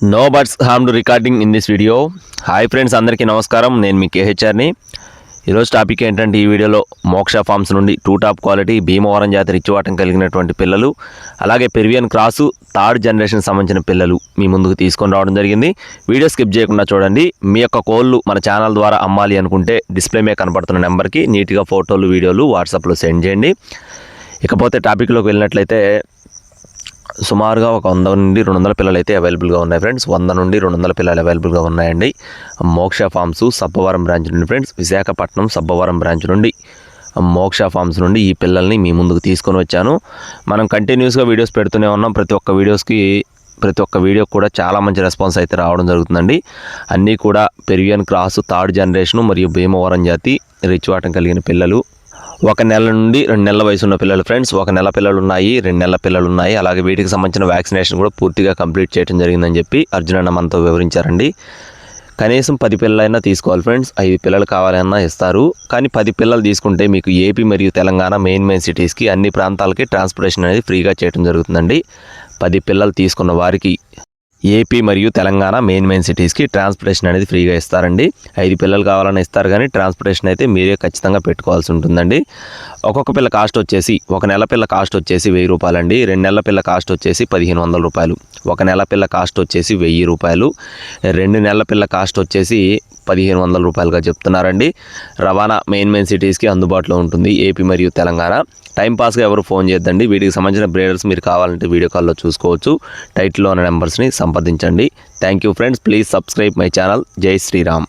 No birds harmed recording in this video. Hi friends, అందరికీ నమస్కారం. నేను మీ కేహెచ్ఆర్ని. ఈరోజు టాపిక్ ఏంటంటే, ఈ వీడియోలో మోక్ష ఫార్మ్స్ నుండి 2 టాప్ క్వాలిటీ భీమవరం జాతి రిచ్చివాటం కలిగినటువంటి పిల్లలు, అలాగే పెర్వియన్ క్రాసు థర్డ్ జనరేషన్ సంబంధించిన పిల్లలు మీ ముందుకు తీసుకొని రావడం జరిగింది. వీడియో స్కిప్ చేయకుండా చూడండి. మీ యొక్క కోళ్ళు మన ఛానల్ ద్వారా అమ్మాలి అనుకుంటే డిస్ప్లే మీద కనపడుతున్న నెంబర్కి నీట్గా ఫోటోలు వీడియోలు వాట్సాప్లో సెండ్ చేయండి. ఇకపోతే టాపిక్లోకి వెళ్ళినట్లయితే, సుమారుగా ఒక 100 నుండి 200 పిల్లలు అయితే అవైలబుల్గా ఉన్నాయి ఫ్రెండ్స్. 100 నుండి 200 పిల్లలు అవైలబుల్గా ఉన్నాయండి. మోక్ష ఫార్మ్స్ సబ్బవరం బ్రాంచ్ నుండి ఫ్రెండ్స్, విశాఖపట్నం సబ్బవరం బ్రాంచ్ నుండి మోక్ష ఫార్మ్స్ నుండి ఈ పిల్లల్ని మీ ముందుకు తీసుకొని వచ్చాను. మనం కంటిన్యూస్గా వీడియోస్ పెడుతూనే ఉన్నాం. ప్రతి ఒక్క వీడియో కూడా చాలా మంచి రెస్పాన్స్ అయితే రావడం జరుగుతుందండి. అన్నీ కూడా పెర్వియన్ క్రాసు థర్డ్ జనరేషను మరియు భీమవరం జాతి రిచ్చివాటం కలిగిన పిల్లలు. 1 నెల నుండి 2 నెలల వయసు ఉన్న పిల్లలు ఫ్రెండ్స్. 1 నెల పిల్లలు ఉన్నాయి, 2 నెలల పిల్లలు ఉన్నాయి. అలాగే వీటికి సంబంధించిన వ్యాక్సినేషన్ కూడా పూర్తిగా కంప్లీట్ చేయడం జరిగిందని చెప్పి అర్జున్ అన్న మనతో వివరించారండి. కనీసం 10 పిల్లలైనా తీసుకోవాలి ఫ్రెండ్స్. 5 పిల్లలు కావాలన్నా ఇస్తారు. కానీ 10 పిల్లలు తీసుకుంటే మీకు ఏపీ మరియు తెలంగాణ మెయిన్ సిటీస్కి అన్ని ప్రాంతాలకి ట్రాన్స్పోర్టేషన్ అనేది ఫ్రీగా చేయడం జరుగుతుందండి. 10 పిల్లలు తీసుకున్న వారికి ఏపీ మరియు తెలంగాణ మెయిన్ సిటీస్కి ట్రాన్స్పోర్టేషన్ అనేది ఫ్రీగా ఇస్తారండి. 5 పిల్లలు కావాలని ఇస్తారు, కానీ ట్రాన్స్పోర్టేషన్ అయితే మీరే ఖచ్చితంగా పెట్టుకోవాల్సి ఉంటుందండి. ఒక్కొక్క పిల్ల కాస్ట్ వచ్చేసి, 1 నెల పిల్ల కాస్ట్ వచ్చేసి 1000 రూపాయలండి. 2 నెలల పిల్ల కాస్ట్ వచ్చేసి 1500 రూపాయలు. 1 నెల పిల్ల కాస్ట్ వచ్చేసి 1000 రూపాయలు. 2 నెలల పిల్ల కాస్ట్ వచ్చేసి 1500 రూపాయలుగా చెప్తున్నారండి. రవాణా మెయిన్ సిటీస్కి అందుబాటులో ఉంటుంది, ఏపీ మరియు తెలంగాణ. టైంపాస్గా ఎవరు ఫోన్ చేద్దండి. వీటికి సంబంధించిన బ్రీడర్స్ మీరు కావాలంటే వీడియో కాల్లో చూసుకోవచ్చు. టైటిల్లో ఉన్న నెంబర్స్ని సంప్రదించండి. Thank you friends. Please subscribe my channel. జై శ్రీరామ్.